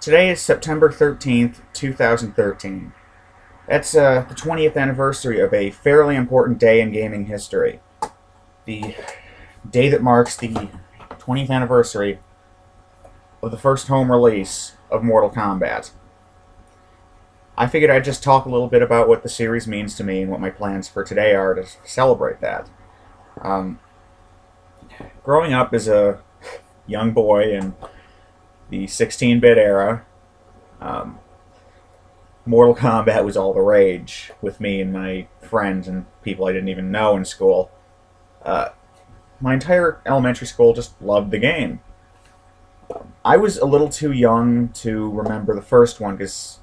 Today is September 13th, 2013. That's the 20th anniversary of a fairly important day in gaming history. The day that marks the 20th anniversary of the first home release of Mortal Kombat. I figured I'd just talk a little bit about what the series means to me and what my plans for today are to celebrate that. Growing up as a young boy in the 16-bit era, Mortal Kombat was all the rage with me and my friends and people I didn't even know in school. My entire elementary school just loved the game. I was a little too young to remember the first one because,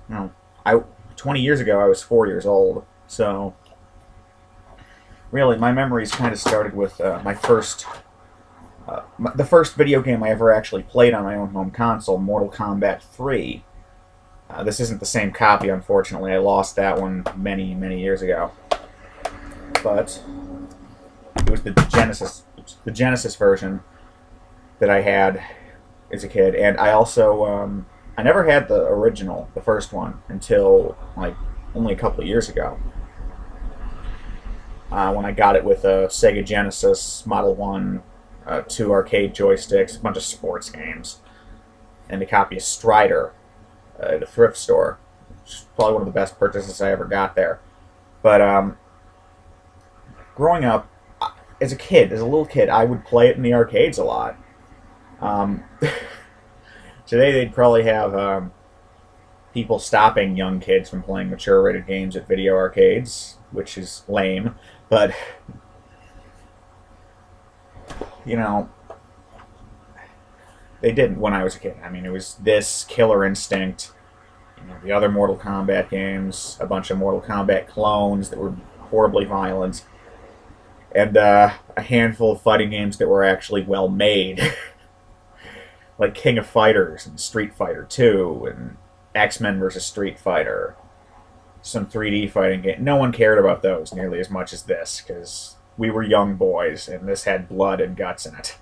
20 years ago I was 4 years old. So, really, my memories kind of started with the first video game I ever actually played on my own home console, Mortal Kombat 3. This isn't the same copy, unfortunately. I lost that one many, many years ago. But it was the Genesis version that I had as a kid, and I also I never had the original, the first one, until only a couple of years ago. When I got it with a Sega Genesis Model 1, 2 arcade joysticks, a bunch of sports games, and a copy of Strider at a thrift store. Which is probably one of the best purchases I ever got there. But growing up, as a little kid, I would play it in the arcades a lot. Today they'd probably have people stopping young kids from playing mature-rated games at video arcades, which is lame, but they didn't when I was a kid. I mean, it was this, Killer Instinct, the other Mortal Kombat games, a bunch of Mortal Kombat clones that were horribly violent, and a handful of fighting games that were actually well made, like King of Fighters and Street Fighter 2 and X-Men vs. Street Fighter, some 3D fighting game. No one cared about those nearly as much as this, because we were young boys, and this had blood and guts in it.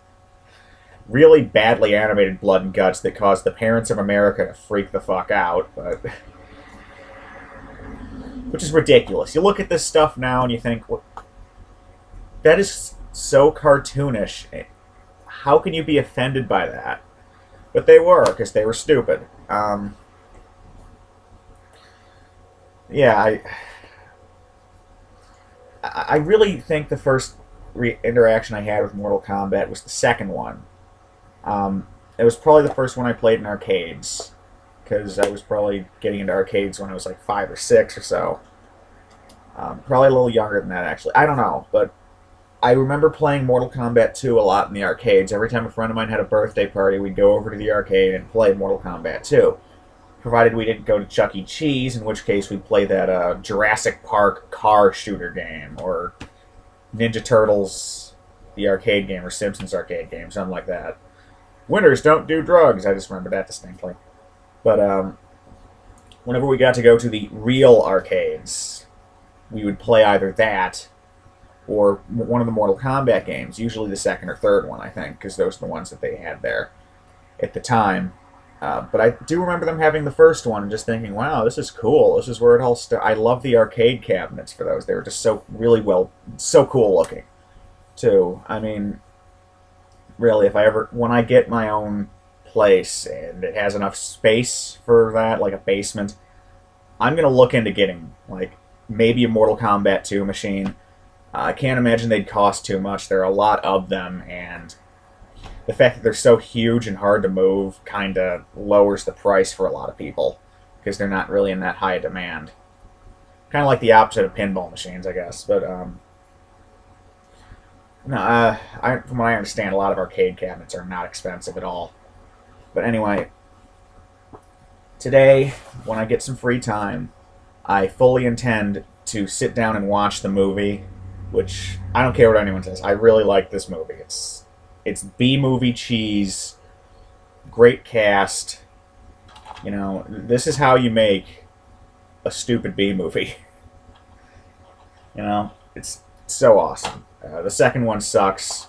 Really badly animated blood and guts that caused the parents of America to freak the fuck out, but which is ridiculous. You look at this stuff now and you think, well, that is so cartoonish. How can you be offended by that? But they were, because they were stupid. Yeah, I really think the first interaction I had with Mortal Kombat was the second one. It was probably the first one I played in arcades, because I was probably getting into arcades when I was like 5 or 6 or so. Probably a little younger than that, actually. I don't know, but I remember playing Mortal Kombat 2 a lot in the arcades. Every time a friend of mine had a birthday party, we'd go over to the arcade and play Mortal Kombat 2. Provided we didn't go to Chuck E. Cheese, in which case we'd play that Jurassic Park car shooter game, or Ninja Turtles, the arcade game, or Simpsons arcade game, something like that. Winners don't do drugs, I just remember that distinctly. But whenever we got to go to the real arcades, we would play either that or one of the Mortal Kombat games, usually the second or third one, I think, because those are the ones that they had there at the time. But I do remember them having the first one and just thinking, wow, this is cool. This is where it all started. I love the arcade cabinets for those. They were just so cool looking, too. I mean, really, when I get my own place and it has enough space for that, like a basement, I'm going to look into getting, maybe a Mortal Kombat 2 machine. I can't imagine they'd cost too much. There are a lot of them, and the fact that they're so huge and hard to move kind of lowers the price for a lot of people, because they're not really in that high demand. Kind of like the opposite of pinball machines, I guess. But, no, from what I understand, a lot of arcade cabinets are not expensive at all. But anyway, today, when I get some free time, I fully intend to sit down and watch the movie, which I don't care what anyone says. I really like this movie. It's B-movie cheese, great cast. This is how you make a stupid B-movie. It's so awesome. The second one sucks.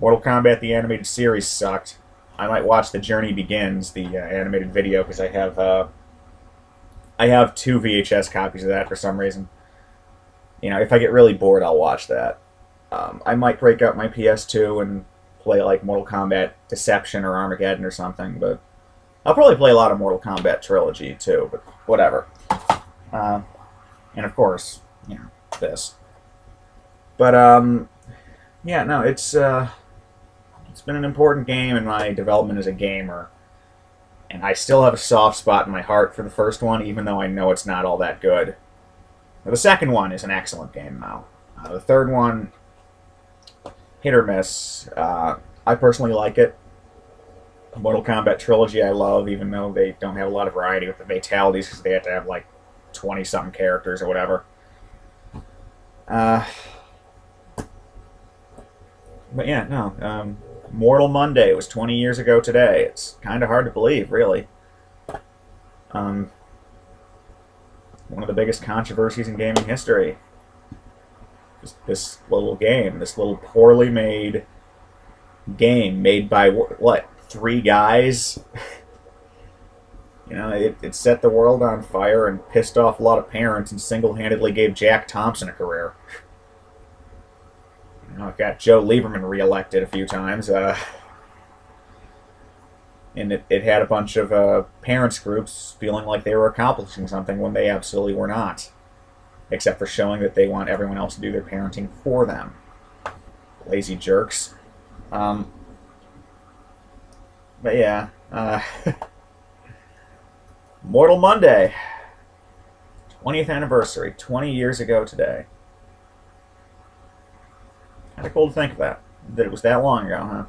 Mortal Kombat the animated series sucked. I might watch The Journey Begins, the animated video, because I have two VHS copies of that for some reason. You know, if I get really bored, I'll watch that. I might break out my PS2 and play like Mortal Kombat Deception or Armageddon or something, but I'll probably play a lot of Mortal Kombat Trilogy too, but whatever. And of course, you know, this. But yeah, no, it's been an important game in my development as a gamer, and I still have a soft spot in my heart for the first one, even though I know it's not all that good. The second one is an excellent game now. The third one, hit or miss. I personally like it. Mortal Kombat Trilogy I love, even though they don't have a lot of variety with the fatalities, because they have to have like 20-something characters or whatever. But yeah, no. Mortal Monday was 20 years ago today. It's kind of hard to believe, really. One of the biggest controversies in gaming history. Just this little game, this little poorly made game made by, what, 3 guys? You know, it set the world on fire and pissed off a lot of parents and single-handedly gave Jack Thompson a career. You know, it got Joe Lieberman reelected a few times. And it had a bunch of parents groups feeling like they were accomplishing something when they absolutely were not. Except for showing that they want everyone else to do their parenting for them. Lazy jerks. But yeah. Mortal Monday. 20th anniversary. 20 years ago today. Kind of cool to think of that. That it was that long ago, huh?